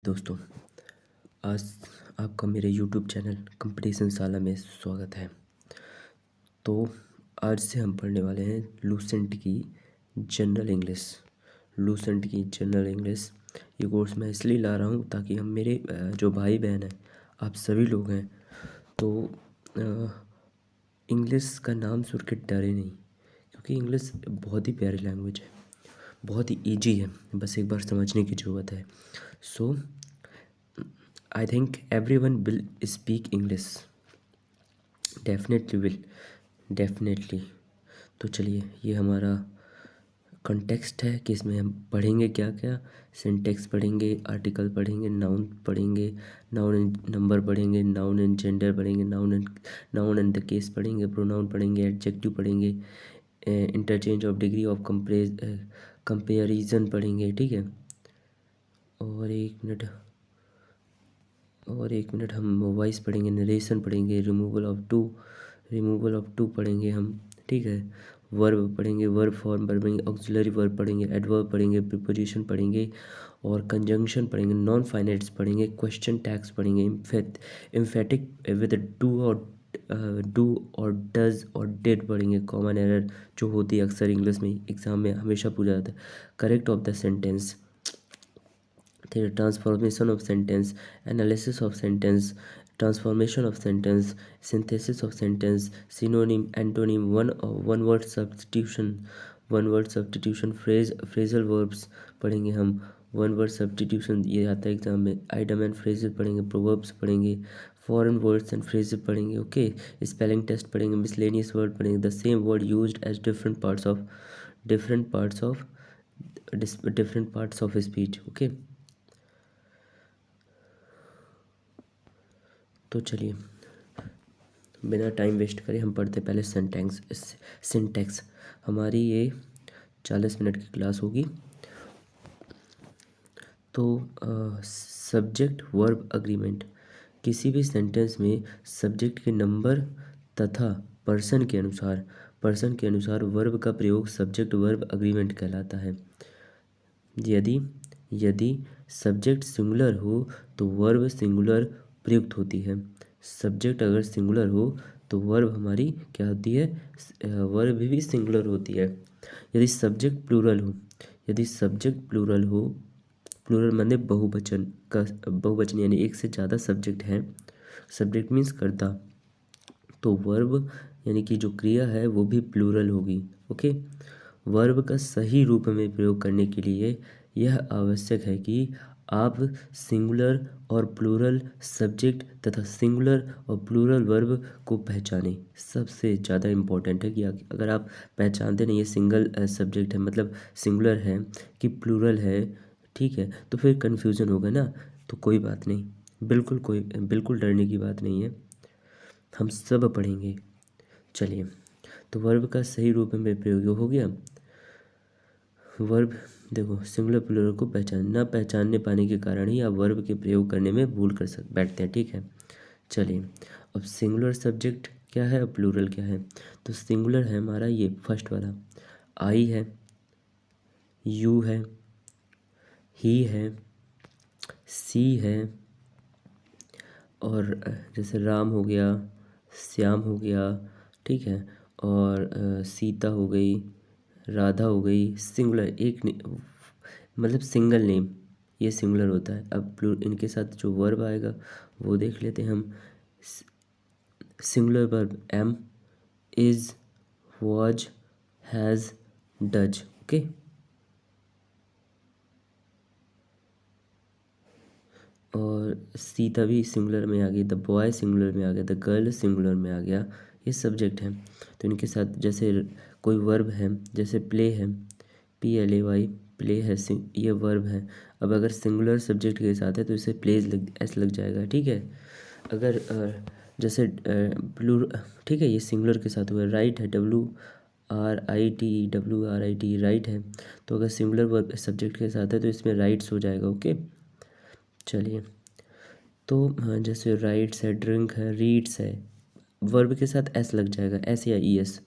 दोस्तों, आज आपका मेरे यूट्यूब चैनल कंपटीशन शाला में स्वागत है। तो आज से हम पढ़ने वाले हैं लूसेंट की जनरल इंग्लिश। लूसेंट की जनरल इंग्लिश ये कोर्स मैं इसलिए ला रहा हूँ ताकि हम मेरे जो भाई बहन हैं, आप सभी लोग हैं, तो इंग्लिश का नाम सुन के डरे नहीं, क्योंकि इंग्लिश बहुत ही प्यारी लैंग्वेज है, बहुत ही ईजी है, बस एक बार समझने की ज़रूरत है। सो I think everyone will speak English. Definitely will. Definitely. तो चलिए, ये हमारा कंटेक्स्ट है कि इसमें हम पढ़ेंगे क्या क्या। सिंटेक्स पढ़ेंगे, आर्टिकल पढ़ेंगे, नाउन पढ़ेंगे, नाउन एंड नंबर पढ़ेंगे, नाउन एंड जेंडर पढ़ेंगे, नाउन एंड द केस पढ़ेंगे, प्रोनाउन पढ़ेंगे, एडजेक्टिव पढ़ेंगे, interchange of degree of comparison पढ़ेंगे, ठीक है। और एक मिनट हम वॉइस पढ़ेंगे, नरेशन पढ़ेंगे, रिमूवल ऑफ टू पढ़ेंगे हम, ठीक है। वर्ब पढ़ेंगे, वर्ब फॉर्म पढ़ेंगे, ऑक्सिलरी वर्ब पढ़ेंगे, एडवर्ब पढ़ेंगे, प्रीपोजिशन पढ़ेंगे और कंजंक्शन पढ़ेंगे, नॉन फाइनाइट्स पढ़ेंगे, क्वेश्चन टैग्स पढ़ेंगे, एम्फेटिक विद डू और डज और डिड पढ़ेंगे, कॉमन एरर जो होती है अक्सर इंग्लिश में एग्जाम में हमेशा पूछा जाता है, करेक्ट ऑफ द सेंटेंस, फिर transformation of sentence, analysis of sentence, transformation of sentence, synthesis of sentence, synonym, antonym, one word substitution, phrasal verbs पढ़ेंगे हम, वन वर्ड सब्स्टिट्यूशन ये आता है एग्जाम में, आइटम एंड फ्रेजेस पढ़ेंगे, प्रोवर्ब्स पढ़ेंगे, foreign words and phrases पढ़ेंगे, okay. Spelling test पढ़ेंगे, मिसलेनियस वर्ड पढ़ेंगे, the same word used as different parts of speech, okay. तो चलिए, बिना टाइम वेस्ट करे हम पढ़ते पहले सिंटैक्स। हमारी ये 40 मिनट की क्लास होगी। तो सब्जेक्ट वर्ब अग्रीमेंट, किसी भी सेंटेंस में सब्जेक्ट के नंबर तथा पर्सन के अनुसार वर्ब का प्रयोग सब्जेक्ट वर्ब अग्रीमेंट कहलाता है। यदि सब्जेक्ट सिंगुलर हो तो वर्ब सिंगुलर प्रयुक्त होती है। सब्जेक्ट अगर सिंगुलर हो तो वर्ब हमारी क्या होती है, वर्ब भी सिंगुलर होती है। यदि सब्जेक्ट प्लूरल हो, प्लूरल माने बहुवचन यानी एक से ज़्यादा सब्जेक्ट हैं, सब्जेक्ट मीन्स कर्ता, तो वर्ब यानी कि जो क्रिया है वो भी प्लूरल होगी, ओके। वर्ब का सही रूप में प्रयोग करने के लिए यह आवश्यक है कि आप सिंगुलर और प्लूरल सब्जेक्ट तथा सिंगुलर और प्लूरल वर्ब को पहचानें। सबसे ज़्यादा इम्पोर्टेंट है कि अगर आप पहचानते नहीं, ये सिंगल सब्जेक्ट है मतलब सिंगुलर है कि प्लूरल है, ठीक है, तो फिर कन्फ्यूज़न होगा ना। तो कोई बात नहीं, बिल्कुल डरने की बात नहीं है, हम सब पढ़ेंगे। चलिए, तो वर्ब का सही रूप में प्रयोग हो गया। वर्ब देखो, सिंगुलर प्लूरल को न पहचानने पाने के कारण ही आप वर्ब के प्रयोग करने में भूल बैठते हैं, ठीक है। चलिए, अब सिंगुलर सब्जेक्ट क्या है और प्लूरल क्या है। तो सिंगुलर है हमारा ये फर्स्ट वाला, आई है, यू है, ही है, सी है, और जैसे राम हो गया, श्याम हो गया, ठीक है, और सीता हो गई, राधा हो गई। सिंगुलर मतलब सिंगल नेम, ये सिंगुलर होता है। अब इनके साथ जो वर्ब आएगा वो देख लेते हैं हम। Singular verb am, is, was, has, does, okay. और सीता भी सिंगुलर में आ गई, द बॉय सिंगुलर में आ गया, द गर्ल सिंगुलर में आ गया, ये सब्जेक्ट हैं। तो इनके साथ जैसे कोई वर्ब है, जैसे प्ले है, PLAY, प्ले है, ये वर्ब है। अब अगर सिंगुलर सब्जेक्ट के साथ है तो इसे ऐसे लग जाएगा, ठीक है। अगर जैसे ठीक है, ये सिंगुलर के साथ हुआ, राइट है, WRIT, राइट है। तो अगर सिंगुलर वर्ब सब्जेक्ट के साथ है तो इसमें राइट्स हो जाएगा, ओके। चलिए, तो हाँ, जैसे राइट्स है, ड्रिंक है, रीड्स है, वर्ब के साथ एस लग जाएगा, एस या ES।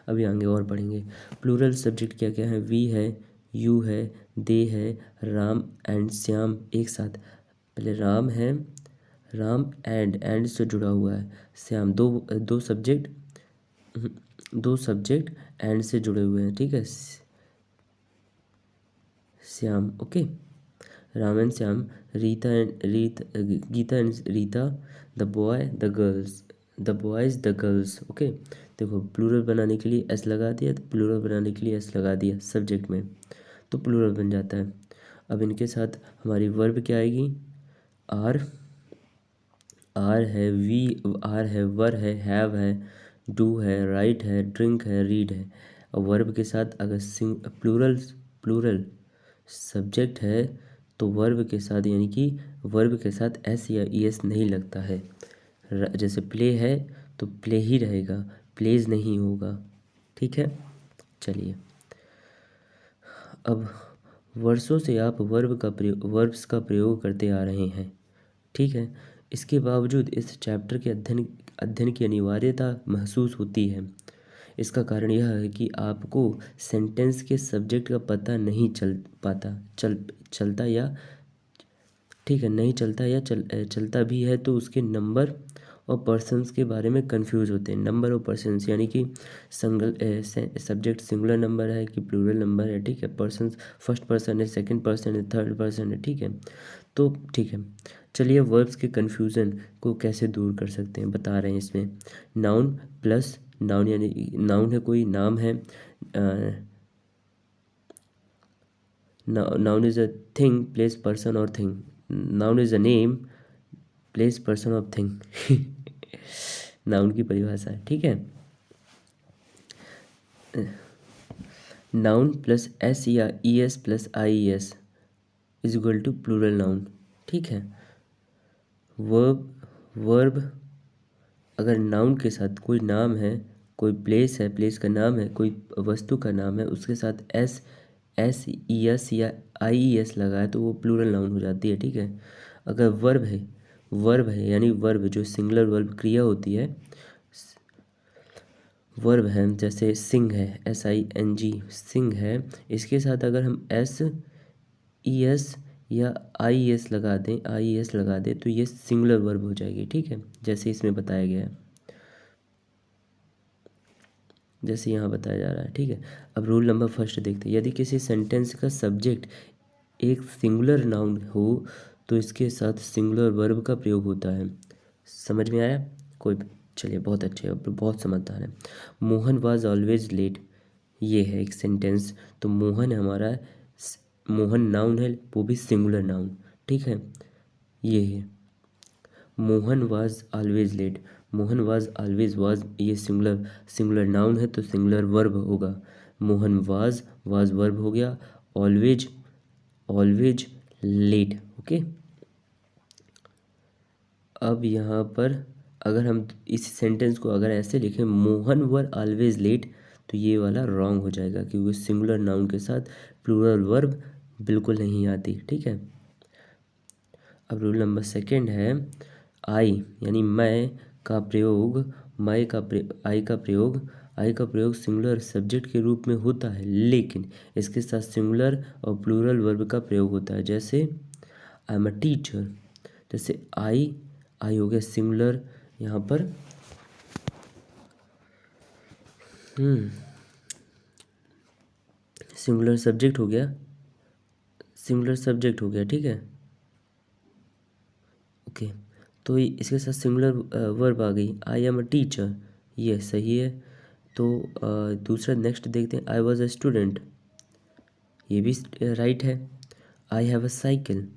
अभी आगे और पढ़ेंगे। प्लूरल सब्जेक्ट क्या क्या है, वी है, यू है, दे है, राम एंड श्याम एक साथ। पहले राम है, राम एंड से जुड़ा हुआ है, श्याम, दो सब्जेक्ट, दो सब्जेक्ट एंड से जुड़े हुए हैं, ठीक है, Shyam, okay. Ram and Shyam, Geeta and Rita, the boy the girls, the boys the girls, okay. देखो प्लूरल बनाने के लिए एस लगा दिया, तो प्लूरल बनाने के लिए एस लगा दिया सब्जेक्ट में, तो प्लूरल बन जाता है। अब इनके साथ हमारी वर्ब क्या आएगी, आर, आर है, आर है, वर है, हैव है, डू है, राइट है, ड्रिंक है, रीड है। और वर्ब के साथ अगर प्लूरल सब्जेक्ट है तो वर्ब के साथ, यानी कि वर्ब के साथ एस या ई एस नहीं लगता है। जैसे प्ले है तो प्ले ही रहेगा, प्लेज नहीं होगा, ठीक है। चलिए, अब वर्षों से आप वर्ब्स का प्रयोग करते आ रहे हैं, ठीक है। इसके बावजूद इस चैप्टर के अध्ययन की अनिवार्यता महसूस होती है। इसका कारण यह है कि आपको सेंटेंस के सब्जेक्ट का पता नहीं चलता या, ठीक है, नहीं चलता या चलता भी है तो उसके नंबर और पर्सन्स के बारे में कंफ्यूज होते हैं। नंबर और पर्सन्स यानी कि सब्जेक्ट सिंगुलर नंबर है कि प्लूरल नंबर है, ठीक है। पर्सन्स फर्स्ट पर्सन है, सेकंड पर्सन है, थर्ड पर्सन है, ठीक है। तो ठीक है, चलिए वर्ब्स के कन्फ्यूज़न को कैसे दूर कर सकते हैं बता रहे हैं इसमें। नाउन प्लस नाउन, यानी नाउन है कोई नाम है, noun is a thing place person और thing, noun is a name place person of thing noun की परिभाषा है, ठीक है। नाउन प्लस एस या E S plus I S is equal to plural noun, ठीक है। वर्ब अगर नाउन के साथ कोई नाम है, कोई प्लेस है, प्लेस का नाम है, कोई वस्तु का नाम है, उसके साथ एस ई एस या आई ई एस लगाए तो वो प्लूरल नाउन हो जाती है, ठीक है। अगर वर्ब है यानी वर्ब जो सिंगुलर वर्ब क्रिया होती है, वर्ब है, जैसे सिंग है, SING सिंग है, इसके साथ अगर हम SES या IES लगा दें तो ये सिंगुलर वर्ब हो जाएगी, ठीक है, जैसे इसमें बताया गया है, जैसे यहाँ बताया जा रहा है, ठीक है। अब रूल नंबर फर्स्ट देखते हैं। यदि किसी सेंटेंस का सब्जेक्ट एक सिंगुलर नाउन हो तो इसके साथ सिंगुलर वर्ब का प्रयोग होता है। समझ में आया कोई? चलिए, बहुत अच्छे, अब बहुत समझदार है। मोहन वाज ऑलवेज लेट, ये है एक सेंटेंस, तो मोहन हमारा मोहन नाउन है, वो भी सिंगुलर नाउन, ठीक है। ये है Mohan was always late, Mohan was always, ये सिंगुलर नाउन है तो सिंगुलर वर्ब होगा। मोहन वाज वर्ब हो गया, ऑलवेज लेट, ओके। अब यहाँ पर अगर हम इस सेंटेंस को अगर ऐसे लिखें, मोहन वर ऑलवेज लेट, तो ये वाला रॉन्ग हो जाएगा क्योंकि सिंगुलर नाउन के साथ प्लूरल वर्ब बिल्कुल नहीं आती, ठीक है। अब रूल नंबर सेकंड है, आई यानी मैं का प्रयोग, आई का प्रयोग सिंगुलर सब्जेक्ट के रूप में होता है, लेकिन इसके साथ सिंगुलर और प्लूरल वर्ब का प्रयोग होता है। जैसे आई एम अ टीचर, जैसे आई हो गया सिंगुलर, यहाँ पर सिंगुलर सब्जेक्ट हो गया, ठीक है, ओके। तो इसके साथ सिंगुलर वर्ब आ गई, आई एम अ टीचर, ये सही है। तो दूसरा नेक्स्ट देखते हैं, आई वॉज अ स्टूडेंट, ये भी राइट है। आई हैव अ साइकिल,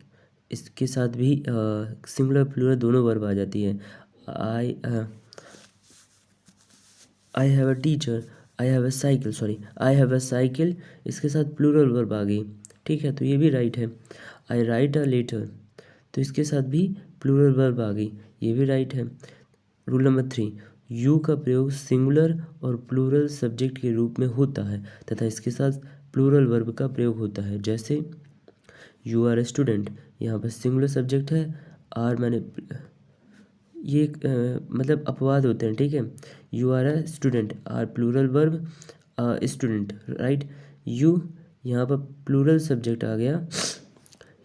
इसके साथ भी सिंगुलर प्लूरल दोनों वर्ब आ जाती है। I have a teacher, I have a cycle, इसके साथ प्लूरल वर्ब आ गई, ठीक है, तो ये भी राइट है। आई राइट अ लेटर, तो इसके साथ भी प्लूरल वर्ब आ गई, ये भी राइट है। रूल नंबर 3, यू का प्रयोग सिंगुलर और प्लूरल सब्जेक्ट के रूप में होता है तथा इसके साथ प्लूरल वर्ब का प्रयोग होता है। जैसे यू आर ए स्टूडेंट, यहाँ पर सिंगुलर सब्जेक्ट है, आर मैंने ये मतलब अपवाद होते हैं, ठीक है। You are a student, are plural verb student, right. You यहाँ पर प्लूरल सब्जेक्ट आ गया।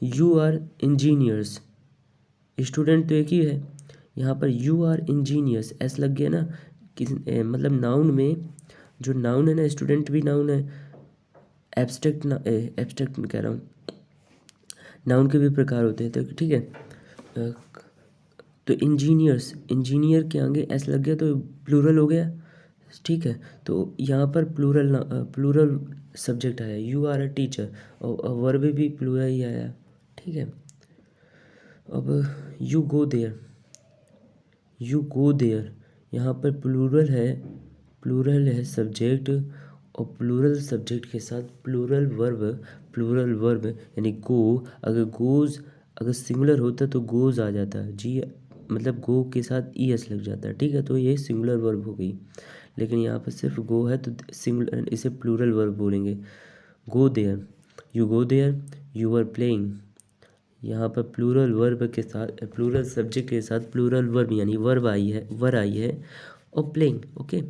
यू आर इंजीनियर्स, स्टूडेंट तो एक ही है, यहाँ पर यू आर इंजीनियर्स एस लग गया ना। मतलब नाउन में जो नाउन है ना, स्टूडेंट भी नाउन है, एब्स्ट्रैक्ट ना एब्स्ट्रैक्ट कह रहा हूँ, नाउन के भी प्रकार होते हैं, तो ठीक है। तो इंजीनियर्स, इंजीनियर के आगे एस लग गया तो प्लूरल हो गया, ठीक है। तो यहाँ पर प्लूरल सब्जेक्ट आया, यू आर अ टीचर, और वर्ब भी प्लूरल ही आया, ठीक है। अब you go there, you go there, यहाँ पर प्लूरल है सब्जेक्ट, और प्लूरल सब्जेक्ट के साथ प्लूरल वर्ब यानी गो। अगर गोज अगर सिंगुलर होता तो गोज आ जाता, जी मतलब गो के साथ ई एस लग जाता, ठीक है। तो ये सिंगुलर वर्ब हो गई, लेकिन यहाँ पर सिर्फ गो है तो सिंगुलर, इसे प्लूरल वर्ब बोलेंगे। Go there, you go there, you are playing, यहाँ पर प्लूरल वर्ब के साथ प्लूरल सब्जेक्ट के साथ प्लूरल वर्ब यानी वर आई है, और प्लेइंग, ओके।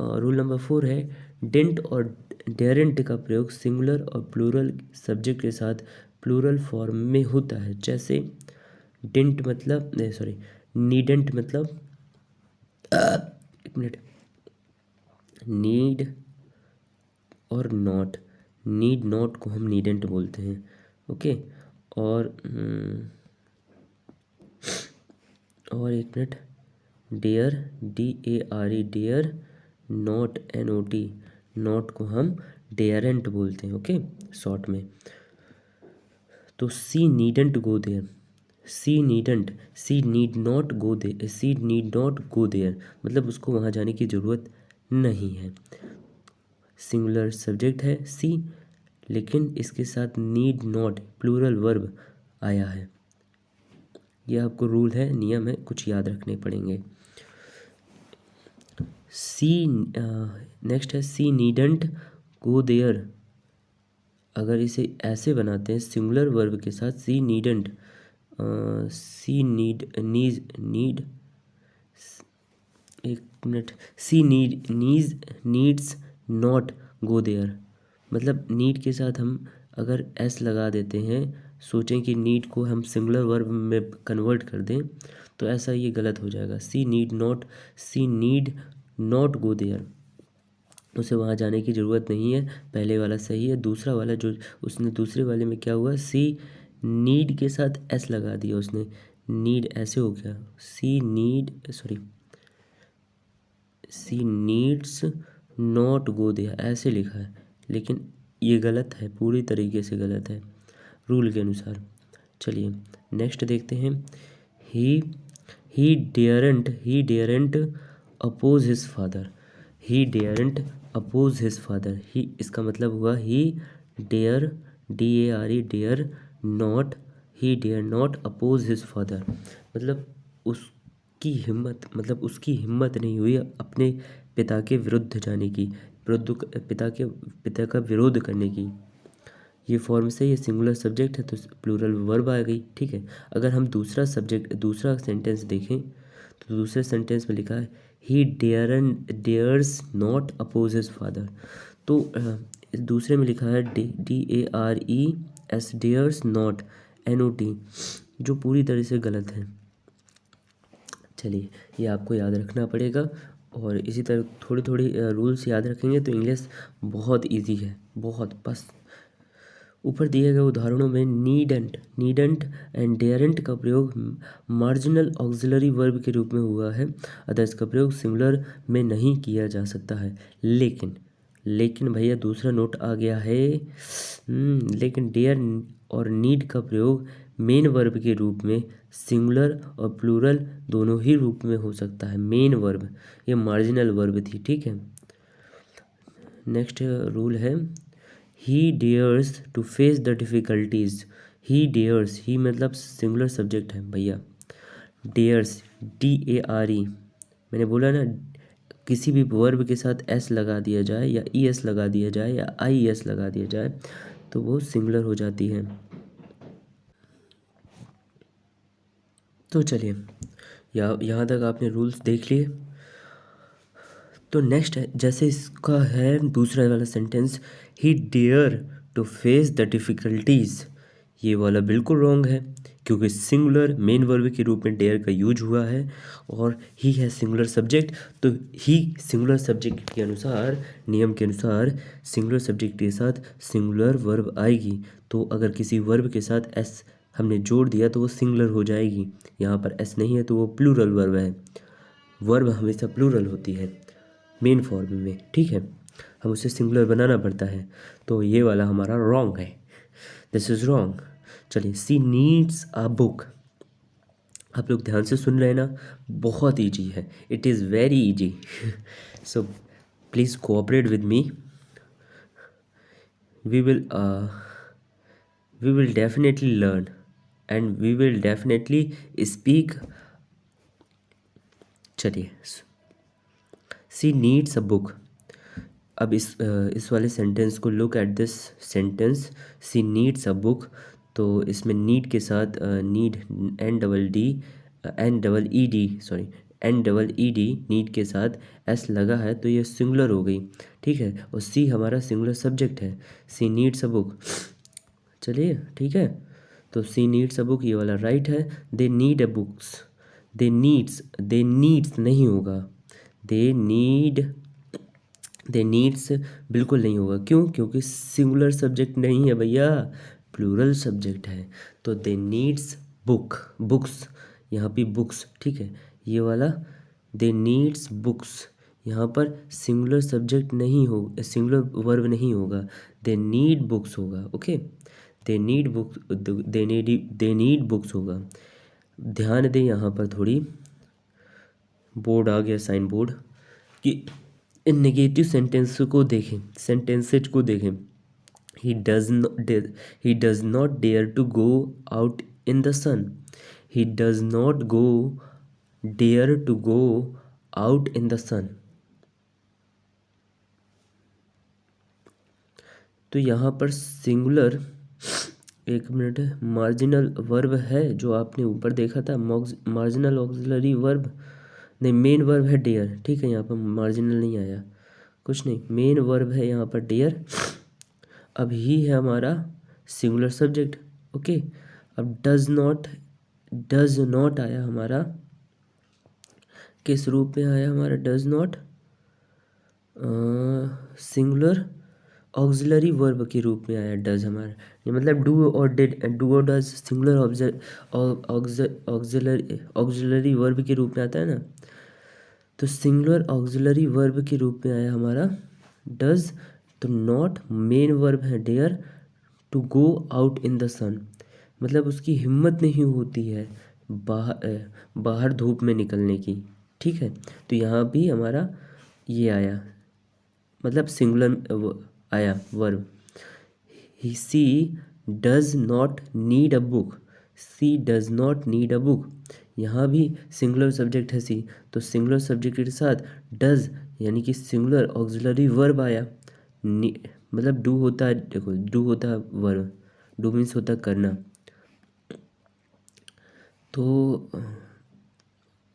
रूल नंबर 4 है, डेंट और डेरेंट का प्रयोग सिंगुलर और प्लूरल सब्जेक्ट के साथ प्लूरल फॉर्म में होता है। जैसे डेंट मतलब सॉरी नीडेंट मतलब एक मिनट, नीड और नॉट, नीड नॉट को हम नीडेंट बोलते हैं, ओके। और एक minute, dare DARE dare, not NOT, not को हम डेयरेंट बोलते हैं, ओके, शॉर्ट में। तो she needn't go there, she need not go there, she need not go there मतलब उसको वहाँ जाने की ज़रूरत नहीं है। सिंगुलर सब्जेक्ट है सी, लेकिन इसके साथ नीड नॉट प्लूरल वर्ब आया है। यह आपको रूल है, नियम है, कुछ याद रखने पड़ेंगे। नेक्स्ट है सी नीडंट गो देयर। अगर इसे ऐसे बनाते हैं सिंगुलर वर्ब के साथ, सी नीडंट, सी नीड एक मिनट, she needs not go there, मतलब नीड के साथ हम अगर एस लगा देते हैं, सोचें कि नीड को हम सिंगुलर वर्ब में कन्वर्ट कर दें, तो ऐसा ये गलत हो जाएगा। सी नीड नॉट गो देयर, उसे वहाँ जाने की ज़रूरत नहीं है, पहले वाला सही है। दूसरा वाला जो उसने दूसरे वाले में क्या हुआ, सी नीड के साथ एस लगा दिया उसने, नीड ऐसे हो गया, सी नीड्स नॉट गो देयर ऐसे लिखा है, लेकिन ये गलत है, पूरी तरीके से गलत है रूल के अनुसार। चलिए नेक्स्ट देखते हैं। He daren't oppose his father, he daren't oppose his father, he इसका मतलब हुआ he dare DARE dare not, he dare not oppose his father, मतलब उसकी हिम्मत नहीं हुई अपने पिता के विरुद्ध जाने की, पिता का विरोध करने की। ये फॉर्म से ये सिंगुलर सब्जेक्ट है तो प्लूरल वर्ब आ गई, ठीक है। अगर हम दूसरा सेंटेंस देखें तो दूसरे सेंटेंस में लिखा है he dares not oppose his father, तो दूसरे में लिखा है DARES डेयर्स नॉट NOT, जो पूरी तरह से गलत है। चलिए ये आपको याद रखना पड़ेगा, और इसी तरह थोड़ी थोड़ी रूल्स याद रखेंगे तो इंग्लिश बहुत इजी है, बहुत। बस ऊपर दिए गए उदाहरणों में नीडेंट एंड डेयरेंट का प्रयोग मार्जिनल ऑक्सिलरी वर्ब के रूप में हुआ है, अतः इसका प्रयोग सिंगुलर में नहीं किया जा सकता है। लेकिन भैया दूसरा नोट आ गया है, लेकिन डेयर और नीड का प्रयोग मेन वर्ब के रूप में सिंगुलर और प्लूरल दोनों ही रूप में हो सकता है। मेन वर्ब, ये मार्जिनल वर्ब थी, ठीक है। नेक्स्ट रूल है he dares to face the difficulties, he मतलब सिंगुलर सब्जेक्ट है भैया, डेयर्स DARE, मैंने बोला ना किसी भी वर्ब के साथ एस लगा दिया जाए या ES लगा दिया जाए या IES लगा दिया जाए तो वो सिंगुलर हो जाती है। तो चलिए यहाँ तक आपने रूल्स देख लिए, तो नेक्स्ट है, जैसे इसका है दूसरा वाला sentence, he dare to face the difficulties, ये वाला बिल्कुल रॉन्ग है, क्योंकि सिंगुलर मेन वर्ब के रूप में डेयर का यूज हुआ है और ही है सिंगुलर सब्जेक्ट। तो ही सिंगुलर सब्जेक्ट के अनुसार, नियम के अनुसार सिंगुलर सब्जेक्ट के साथ सिंगुलर वर्ब आएगी। तो अगर किसी वर्ब के साथ एस हमने जोड़ दिया तो वो सिंगुलर हो जाएगी। यहाँ पर एस नहीं है तो वो प्लूरल वर्ब है। वर्ब हमेशा प्लूरल होती है मेन फॉर्म में, ठीक है, हम उसे सिंगुलर बनाना पड़ता है। तो ये वाला हमारा रॉन्ग है, दिस इज़ रॉन्ग। चलिए, सी नीड्स अ बुक, आप लोग ध्यान से सुन रहे हैं ना, बहुत ईजी है, it is very easy. So please cooperate with me, we will definitely learn and we will definitely speak. चलिए, सी नीड्स अ बुक। अब इस वाले सेंटेंस को look at this sentence, she needs a book. तो इसमें need के साथ need N double E D need के साथ एस लगा है तो ये सिंगुलर हो गई, ठीक है। और सी हमारा सिंगुलर सब्जेक्ट है, सी नीड्स अ बुक। चलिए, ठीक है, तो सी नीड्स अ बुक ये वाला राइट है। They need a books, they needs नहीं होगा, दे नीड्स बिल्कुल नहीं होगा। क्यों? क्योंकि सिंगुलर सब्जेक्ट नहीं है भैया, प्लूरल सब्जेक्ट है। तो दे नीड्स बुक्स, यहाँ पे बुक्स, ठीक है, ये वाला दे नीड्स बुक्स, यहाँ पर सिंगुलर सब्जेक्ट नहीं हो, सिंगुलर वर्ब नहीं होगा, दे नीड बुक्स होगा। ओके, दे नीड बुक्स होगा। ध्यान दें, यहाँ पर थोड़ी बोर्ड आ गया, साइन बोर्ड, कि इन नेगेटिव सेंटेंसेज को देखें। He does not dare to go out in the sun, he does not dare to go out in the sun. तो यहाँ पर सिंगुलर, एक मिनट, मार्जिनल वर्ब है जो आपने ऊपर देखा था, मार्जिनल ऑक्सिलरी वर्ब नहीं, मेन वर्ब है डेयर, ठीक है, यहाँ पर मार्जिनल नहीं आया, कुछ नहीं, मेन वर्ब है यहाँ पर डेयर। अब ही है हमारा सिंगुलर सब्जेक्ट। ओके, अब डज नॉट आया हमारा, किस रूप में आया हमारा does not? Singular auxiliary verb के रूप में आया डज हमारा, ये मतलब डू और डज सिंगुलर ऑक्सिलरी वर्ब के रूप में आता है ना। तो सिंगुलर ऑक्सिलरी वर्ब के रूप में आया हमारा डज। तो नॉट मेन वर्ब है dare to go out in the sun, मतलब उसकी हिम्मत नहीं होती है बाहर धूप में निकलने की, ठीक है। तो यहाँ भी हमारा ये आया, मतलब सिंगुलर आया verb. She does not need a book, she does not need a book, यहाँ भी सिंगुलर सब्जेक्ट है सी, तो सिंगुलर सब्जेक्ट के साथ डज यानी कि सिंगुलर ऑक्सिलरी वर्ब आया। मतलब डू होता है, देखो डू होता है वर्ब, डू मीन्स होता है करना, तो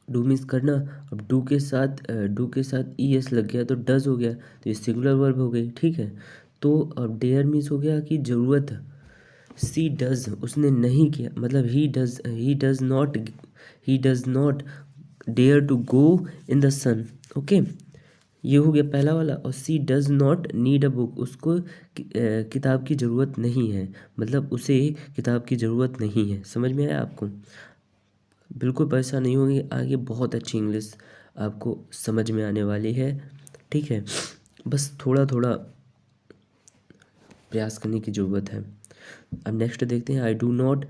डू मीन्स करना। अब डू के साथ ई एस लग गया तो डज हो गया, तो ये सिंगुलर वर्ब हो गई, ठीक है। तो अब डेयर मीन्स हो गया कि ज़रूरत, सी डज उसने नहीं किया, मतलब he does not dare to go in the sun. Okay, ये हो गया पहला वाला। और she does not need a book, उसको किताब की ज़रूरत नहीं है, मतलब उसे किताब की ज़रूरत नहीं है। समझ में आया आपको? बिल्कुल परेशान नहीं होंगे, आगे बहुत अच्छी इंग्लिश आपको समझ में आने वाली है, ठीक है। बस थोड़ा थोड़ा प्रयास करने की ज़रूरत है। अब नेक्स्ट देखते हैं, I do not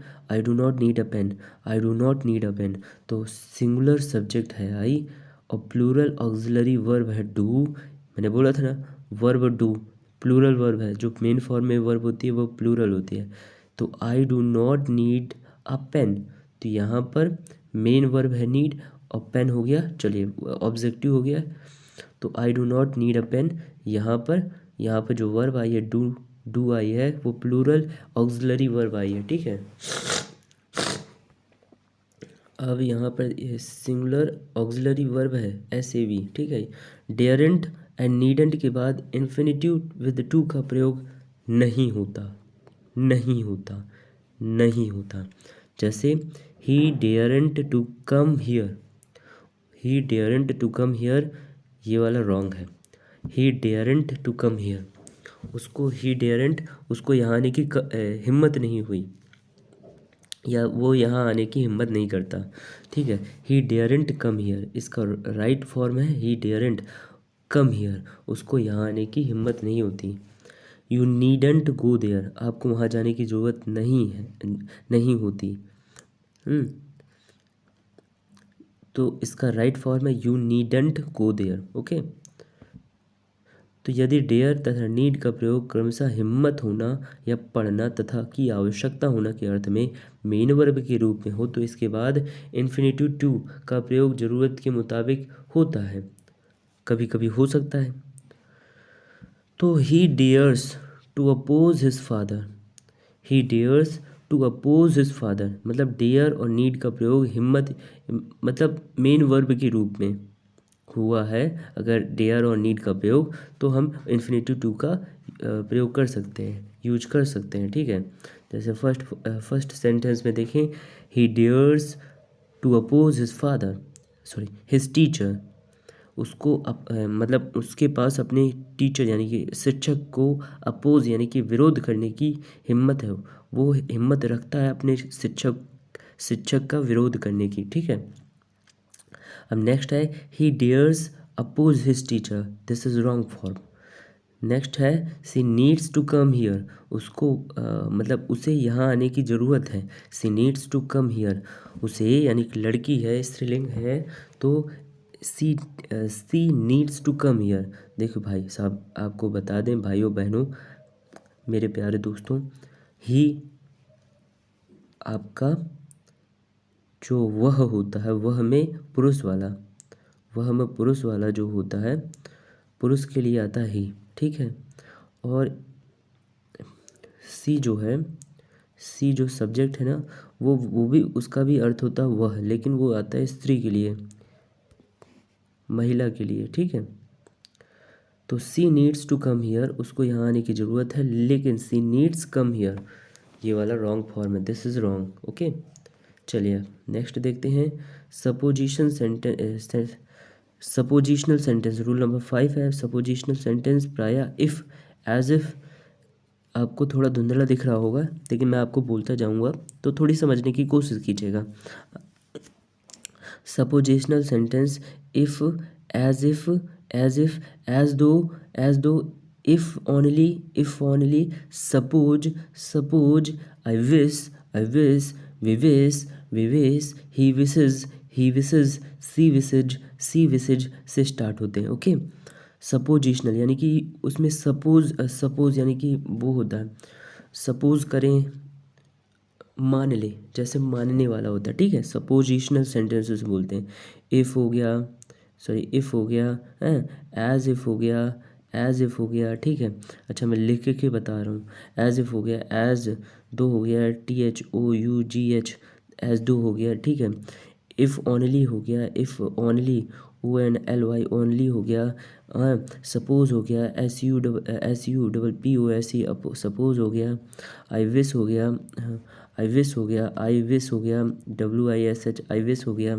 need a pen, I do not need a pen. तो सिंगुलर सब्जेक्ट है आई और प्लूरल ऑक्सिलरी वर्ब है डू। मैंने बोला था ना, वर्ब डू प्लूरल वर्ब है, जो मेन फॉर्म में वर्ब होती है वो प्लूरल होती है। तो I do not need a pen, तो यहाँ पर मेन वर्ब है नीड और पेन हो गया, चलिए ऑब्जेक्टिव हो गया। तो I do not need a pen, यहाँ पर जो वर्ब आई है डू आई है, वो प्लूरल ऑक्सिलरी वर्ब आई है, ठीक है। अब यहाँ पर सिंगुलर ऑक्सिलरी वर्ब है SAV, ठीक है। डेयरेंट एंड नीडेंट के बाद इन्फिनिटिव विद टू का प्रयोग नहीं होता, नहीं होता, नहीं होता। जैसे he daren't to come here, he daren't to come here, ये वाला रॉन्ग है। ही डेयरेंट टू कम हियर, उसको ही डेयरेंट, उसको यहाँ आने की हिम्मत नहीं हुई, या वो यहाँ आने की हिम्मत नहीं करता, ठीक है। ही डेयरेंट कम हियर, इसका राइट फॉर्म है ही डेयरेंट कम हियर, उसको यहाँ आने की हिम्मत नहीं होती। यू नीडेंट गो देयर, आपको वहाँ जाने की ज़रूरत नहीं है, नहीं होती। तो इसका राइट फॉर्म है you needn't go there, okay. तो यदि डेयर तथा नीड का प्रयोग क्रमशः हिम्मत होना या पढ़ना तथा की आवश्यकता होना के अर्थ में मेन वर्ब के रूप में हो तो इसके बाद इन्फिनिटिव टू का प्रयोग जरूरत के मुताबिक होता है, कभी कभी हो सकता है। तो he dares to oppose his father, he dares to oppose his father, मतलब डेयर और नीड का प्रयोग हिम्मत मतलब मेन वर्ब के रूप में हुआ है। अगर डेयर और नीड का प्रयोग तो हम इन्फिनिटिव टू का प्रयोग कर सकते हैं, यूज कर सकते हैं, ठीक है। जैसे फर्स्ट सेंटेंस में देखें, he dares to oppose his father, sorry his teacher, उसको मतलब उसके पास अपने टीचर यानी कि शिक्षक को अपोज यानी कि विरोध करने की हिम्मत है, वो हिम्मत रखता है अपने शिक्षक का विरोध करने की, ठीक है। अब नेक्स्ट है he dares oppose his teacher, this is wrong form. Next है she needs to come here, उसको मतलब उसे यहाँ आने की ज़रूरत है, she needs to come here, उसे यानी कि लड़की है, स्त्रीलिंग है, तो she needs to come here. देखो भाई साहब, आपको बता दें भाइयों बहनों मेरे प्यारे दोस्तों, ही आपका जो वह होता है, वह में पुरुष वाला, वह में पुरुष वाला जो होता है, पुरुष के लिए आता है ही, ठीक है। और सी जो है, सी जो सब्जेक्ट है ना, वो भी उसका भी अर्थ होता है वह, लेकिन वो आता है स्त्री के लिए, महिला के लिए, ठीक है। तो she needs to come here, उसको यहाँ आने की ज़रूरत है, लेकिन सी नीड्स कम हियर, ये वाला रॉन्ग फॉर्म है, दिस इज़ रॉन्ग, ओके। चलिए नेक्स्ट देखते हैं supposition sentence, suppositional sentence rule number 5 है। सपोजिशनल सेंटेंस प्रायः इफ़, एज इफ़, आपको थोड़ा धुंधला दिख रहा होगा लेकिन मैं आपको बोलता जाऊंगा तो थोड़ी समझने की कोशिश कीजिएगा। Suppositional sentence if, as if, as though, if only, suppose, I wish, we wish, he wishes, she wishes से स्टार्ट होते हैं, ओके। सपोजिशनल यानी कि उसमें सपोज यानी कि वो होता है, सपोज करें, मान ले, जैसे मानने वाला होता है, ठीक है। सपोजिशनल सेंटेंसेस बोलते हैं। इफ़ हो गया, सॉरी इफ़ हो गया, एज इफ़ हो गया, एज इफ़ हो गया, ठीक है। अच्छा मैं लिख के बता रहा हूँ। एज इफ़ हो गया, एज दो हो गया, THOUGH, एज दो हो गया, ठीक है। इफ़ ओनली हो गया, इफ़ ओनली, ONLY ओनली हो गया। सपोज हो गया, SUPPOSE, सपोज हो गया। आई विश हो गया, आई विश हो गया, आई विश हो गया, WISH, आई विश हो गया।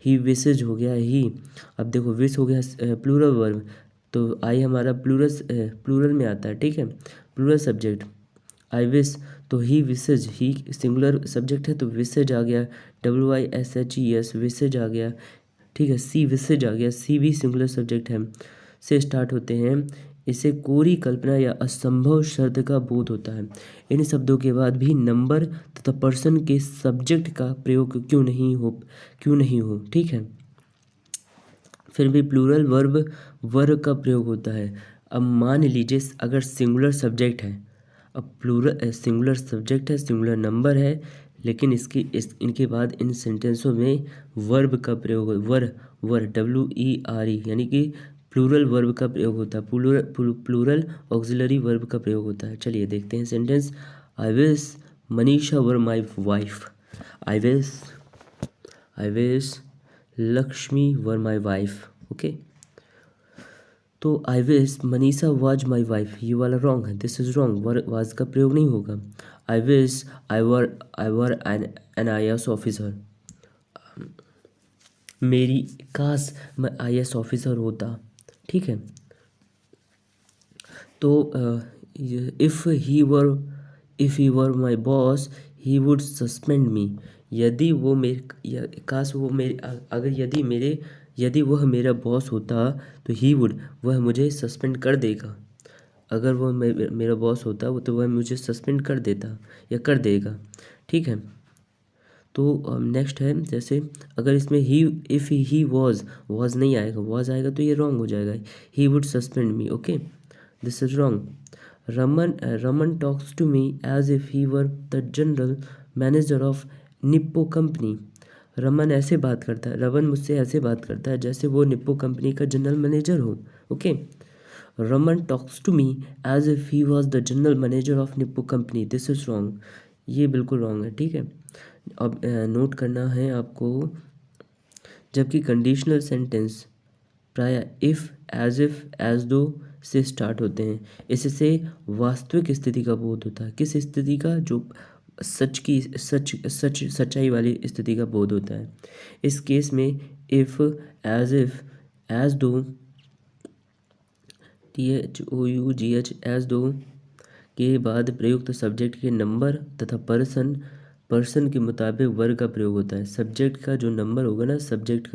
ही विशेज हो गया, ही, अब देखो विश हो गया प्लूरल वर्ब, तो आई हमारा प्लूरल में आता है, ठीक है, प्लूरल सब्जेक्ट। आई विश, तो ही विशेज, ही सिंगुलर सब्जेक्ट है तो विशेज आ गया, WISHES विशेज आ गया, ठीक है। सी विशेज आ गया, सी भी सिंगुलर सब्जेक्ट है, से स्टार्ट होते हैं। इसे कोरी कल्पना या असंभव शब्द का बोध होता है। इन शब्दों के बाद भी नंबर तथा पर्सन के सब्जेक्ट का प्रयोग क्यों नहीं हो, ठीक है। फिर भी प्लूरल वर्ब का प्रयोग होता है। अब मान लीजिए अगर सिंगुलर सब्जेक्ट है, अब प्लूरल सिंगुलर सब्जेक्ट है, सिंगुलर नंबर है, लेकिन इनके बाद इन सेंटेंसों में वर्ब का प्रयोग WERE यानी कि प्लूरल वर्ब का प्रयोग होता है, प्लूरल ऑक्सिलरी वर्ब का प्रयोग होता है। चलिए देखते हैं sentence. I wish Manisha were my wife, I wish I wish Lakshmi were my wife. Okay, तो I wish Manisha was my wife, ये वाला रॉन्ग है, दिस इज रॉन्ग, वाज का प्रयोग नहीं होगा। I wish I were an I S officer, मेरी काश मैं IAS ऑफिसर होता। ठीक है, तो if he were my boss he would suspend me, यदि वो मेरे काश वो मेरे अगर यदि वह मेरा बॉस होता तो ही वुड, वह मुझे सस्पेंड कर देगा। अगर वह मेरा बॉस होता तो वह मुझे सस्पेंड कर देता या कर देगा। ठीक है, तो नेक्स्ट है, जैसे अगर इसमें इफ़ ही वॉज नहीं आएगा, वॉज आएगा तो ये रॉन्ग हो जाएगा। He would suspend me, okay, this is wrong. Raman talks to me as if he were the general manager of Nippo company, Raman ऐसे बात करता है, रमन मुझसे ऐसे बात करता है जैसे वो निप्पो कंपनी का जनरल मैनेजर हो। Okay, Raman talks to me as if he was the general manager of Nippo company, this is wrong, ये बिल्कुल रॉन्ग है। ठीक है, अब नोट करना है आपको, जबकि कंडीशनल सेंटेंस प्रायः इफ़ एज दो से स्टार्ट होते हैं, इससे वास्तविक स्थिति का बोध होता है। किस स्थिति का? जो सच्चाई वाली स्थिति का बोध होता है। इस केस में इफ़ एज दो THOUGH एज दो के बाद प्रयुक्त सब्जेक्ट के नंबर तथा पर्सन के मुताबिक वर्ग का प्रयोग होता है। सब्जेक्ट का जो नंबर होगा ना, सब्जेक्ट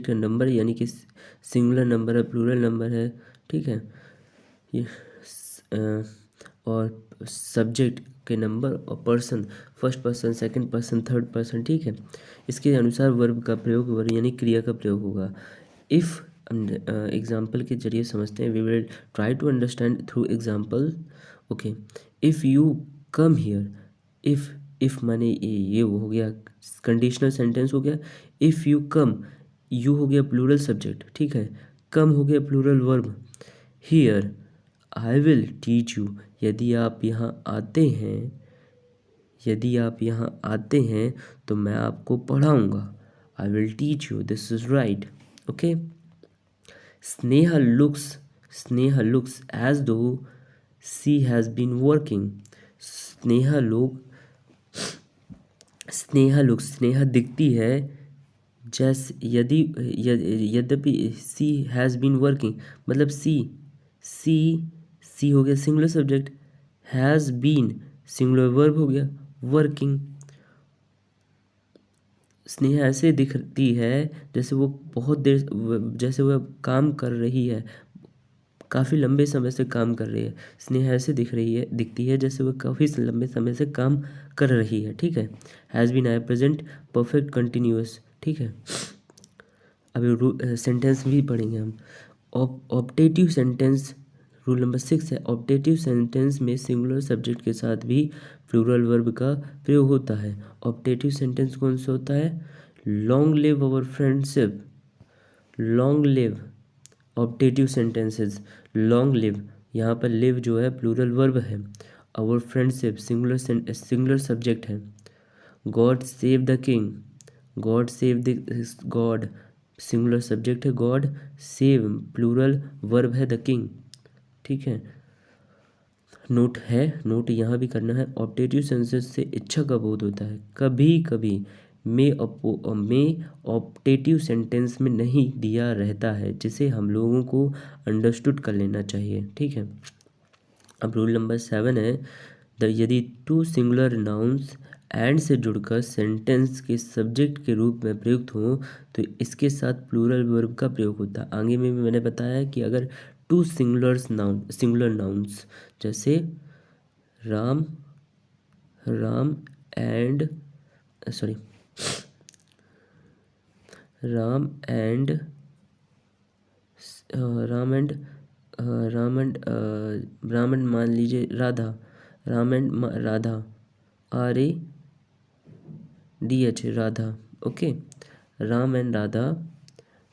का नंबर यानी कि सिंगुलर नंबर है, प्लूरल नंबर है, ठीक है, ये और सब्जेक्ट के नंबर और person, first person, second person, third person, ठीक है, इसके अनुसार वर्ब का प्रयोग, वर्ब यानी क्रिया का प्रयोग होगा। इफ़ एग्जाम्पल के जरिए समझते हैं, we will try to understand through example. Okay, if you come here, if माने ये हो गया कंडीशनल सेंटेंस हो गया। इफ़ यू कम, यू हो गया प्लूरल सब्जेक्ट, ठीक है, कम हो गया plural verb. Here I will teach you, यदि आप यहाँ आते हैं तो मैं आपको पढ़ाऊँगा। I will teach you, this is right. Okay, Sneha looks as though she has been working, Sneha दिखती है जैसे यद्यपि सी हैज़ बीन वर्किंग, मतलब सी हो गया singular subject, has been singular verb हो गया वर्किंग। स्नेहा ऐसे दिखती है जैसे वो जैसे वह काम कर रही है, काफ़ी लंबे समय से काम कर रही है। स्नेहा ऐसे दिखती है जैसे वह काफ़ी लंबे समय से काम कर रही है। ठीक है, हैज़ बीन आया प्रेजेंट परफेक्ट कंटिन्यूअस। ठीक है, अभी सेंटेंस भी पढ़ेंगे हम। ऑप्टेटिव सेंटेंस रूल नंबर 6 है, ऑप्टेटिव सेंटेंस में सिंगुलर सब्जेक्ट के साथ भी प्लूरल वर्ब का प्रयोग होता है। ऑप्टेटिव सेंटेंस कौन सा होता है? Long live our friendship, long live, optative sentences, long live, यहाँ पर लिव जो है प्लूरल वर्ब है, अवर फ्रेंडशिप सिंगुलर सब्जेक्ट है। God save the king, God save the God singular subject है, गॉड सेव प्लूरल वर्ब है द किंग। ठीक है, नोट यहाँ भी करना है। ऑप्टेटिव सेंटेंस से इच्छा का बोध होता है। कभी कभी में ऑप्टेटिव सेंटेंस में नहीं दिया रहता है, जिसे हम लोगों को अंडरस्टूड कर लेना चाहिए। ठीक है, अब रूल नंबर 7 है, यदि टू सिंगुलर नाउन्स एंड से जुड़कर सेंटेंस के सब्जेक्ट के रूप में प्रयुक्त हो तो इसके साथ प्लूरल वर्ब का प्रयोग होता है। आगे में भी मैंने बताया कि अगर टू सिंगुलर नाउन्स जैसे राम एंड मान लीजिए Radha, Radha RADH Radha. Okay, Ram and Radha,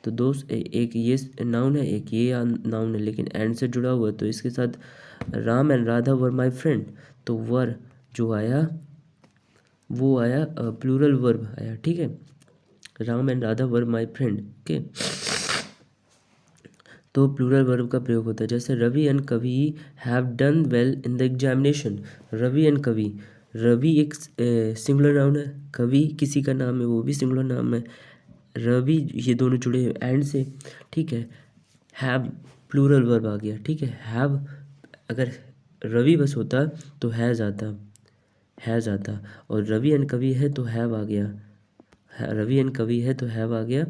तो दोस्त एक ये नाउन है, एक ये नाउन है, लेकिन एंड से जुड़ा हुआ, तो इसके साथ Ram and Radha were my friend, तो वर जो आया वो आया प्लूरल वर्ब आया। ठीक है, Ram and Radha were my friend. Okay, तो प्लूरल वर्ब का प्रयोग होता है। जैसे Ravi and Kavi have done well in the examination. Ravi and Kavi, Ravi एक सिंगुलर नाउन है, कवि किसी का नाम है, वो भी सिंगुलर नाम है। रवि ये दोनों जुड़े हैं एंड से, ठीक है। हैव प्लूरल वर्ब आ गया, ठीक है। हैव अगर रवि बस होता तो हैज़ आता, हैज़ आता, और रवि एंड कवि है तो हैव आ गया, रवि एंड कवि है तो हैव आ गया।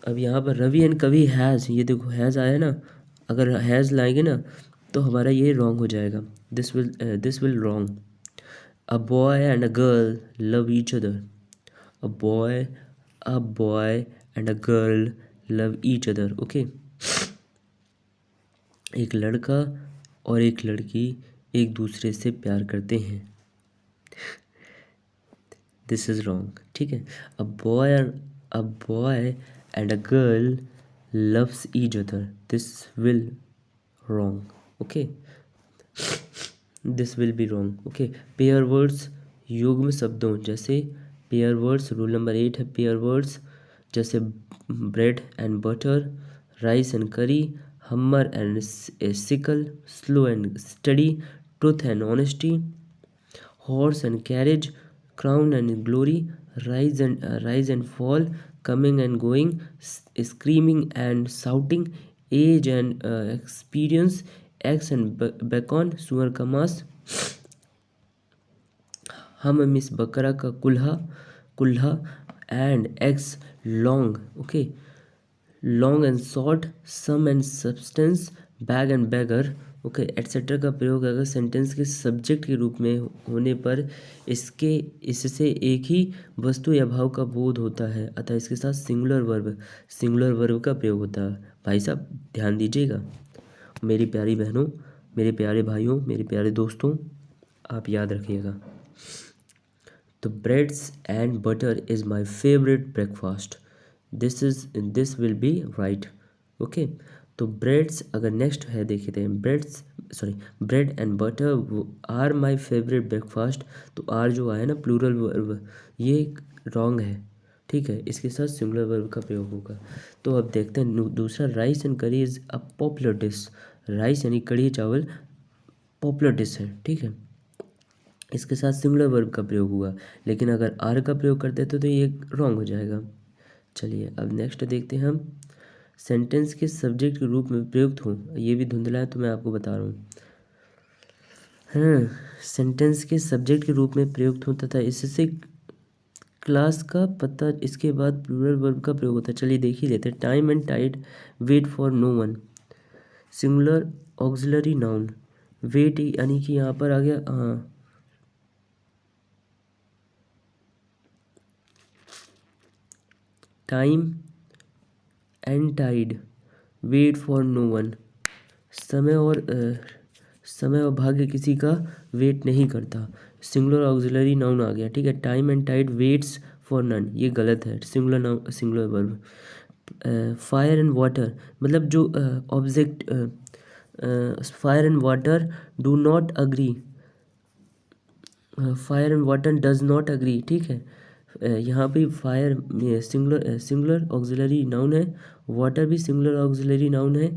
अब यहाँ पर रवि एंड कवि हैज़, ये देखो हैज़ आया ना, अगर हैज़ लाएंगे ना तो हमारा ये रॉन्ग हो जाएगा, this will wrong. A boy and a girl love each other. A boy and a girl love each other. Okay, एक लड़का और एक लड़की एक दूसरे से प्यार करते हैं, दिस इज़ रॉन्ग, ठीक है। A boy and a girl loves each other, this will wrong. Okay, this will be wrong. Okay, pair words युग्म शब्दों, जैसे पेयर वर्ड्स रूल नंबर 8 है। पेयर वर्ड्स जैसे bread and butter, rice and करी, हमर and sickle, slow and study, truth and honesty, horse and carriage, crown and glory, rise and fall, coming and going, screaming and shouting, age and experience, eggs and bacon, सुअर का मांस, हम मिस बकरा का कुल्हा and ex long. Okay, long and short, sum and substance, bag and baggage. Okay, etcetera का प्रयोग अगर सेंटेंस के सब्जेक्ट के रूप में होने पर इससे एक ही वस्तु या भाव का बोध होता है, अतः इसके साथ सिंगुलर वर्ब का प्रयोग होता है। भाई साहब ध्यान दीजिएगा, मेरी प्यारी बहनों, मेरे प्यारे भाइयों, मेरे प्यारे दोस्तों, आप याद रखिएगा। तो breads and butter is my favourite breakfast, this will be right. Okay, तो ब्रेड्स अगर नेक्स्ट है देखते हैं, bread and butter are my favourite breakfast, तो आर जो आया ना प्लूरल वर्ब, ये रॉन्ग है, ठीक है। इसके साथ सिंगुलर वर्ब का प्रयोग होगा। तो अब देखते हैं दूसरा, राइस एंड करी is a popular dish. Rice यानी कढ़ी चावल पॉपुलर डिश है, ठीक है। इसके साथ सिंगुलर वर्ब का प्रयोग हुआ, लेकिन अगर आर का प्रयोग करते तो ये रॉन्ग हो जाएगा। चलिए अब नेक्स्ट देखते हैं हम, सेंटेंस के सब्जेक्ट के रूप में प्रयुक्त हो, ये भी धुंधला है तो मैं आपको बता रहा हूँ। हाँ, सेंटेंस के सब्जेक्ट के रूप में प्रयुक्त हो तथा इससे क्लास का पता, इसके बाद प्लूरल वर्ब का प्रयोग होता है। चलिए देख ही लेते हैं। Time and tide wait for no one, singular auxiliary noun, wait यानी कि यहाँ पर आ गया, हाँ, time and tide wait for no one, समय और भाग्य किसी का वेट नहीं करता, सिंगुलर ऑक्सिलरी नाउन आ गया, ठीक है। Time and tide waits for none, ये गलत है, singular verb. Fire and water, मतलब जो object, fire and water do not agree, fire and water does not agree, ठीक है। यहाँ पे फायर सिंगुलर ऑक्सिलरी नाउन है, वाटर भी सिंगुलर ऑक्सिलरी नाउन है,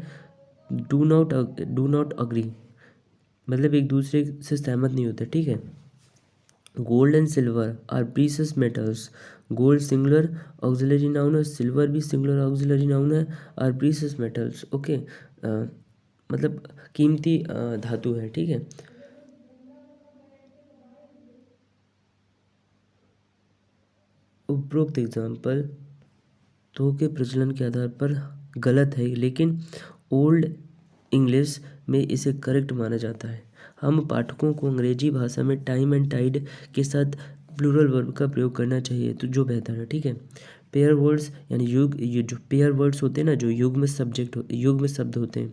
डू नॉट अग्री मतलब एक दूसरे से सहमत नहीं होते, ठीक है। Gold and silver are precious metals, gold singular auxiliary noun है, सिल्वर भी सिंगुलर ऑक्सिलरी नाउन है, आर प्रीशियस मेटल्स। ओके, मतलब कीमती धातु है, ठीक है। उपरोक्त एग्जाम्पल तो के प्रचलन के आधार पर गलत है, लेकिन ओल्ड इंग्लिश में इसे करेक्ट माना जाता है। हम पाठकों को अंग्रेजी भाषा में टाइम एंड टाइड के साथ प्लूरल वर्ब का प्रयोग करना चाहिए, तो जो बेहतर है, ठीक है। पेयर वर्ड्स यानी ये जो पेयर वर्ड्स होते हैं ना, जो युग्म शब्द होते हैं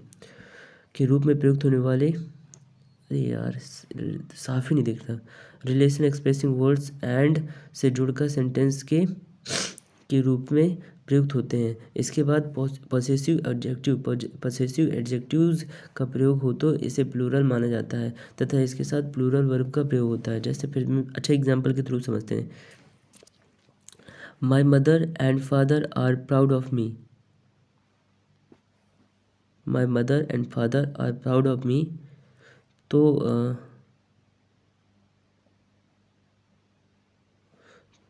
के रूप में प्रयुक्त होने वाले, अरे यार साफ ही नहीं दिख रहा, रिलेशन एक्सप्रेसिंग वर्ड्स एंड से जुड़कर सेंटेंस के रूप में प्रयुक्त होते हैं। इसके बाद पॉसेसिव एडजेक्टिव्स का प्रयोग हो तो इसे प्लूरल माना जाता है तथा इसके साथ प्लूरल वर्ब का प्रयोग होता है। जैसे फिर अच्छा एग्जांपल के थ्रू समझते हैं। My mother and father are proud of me. My mother and father are proud of me. तो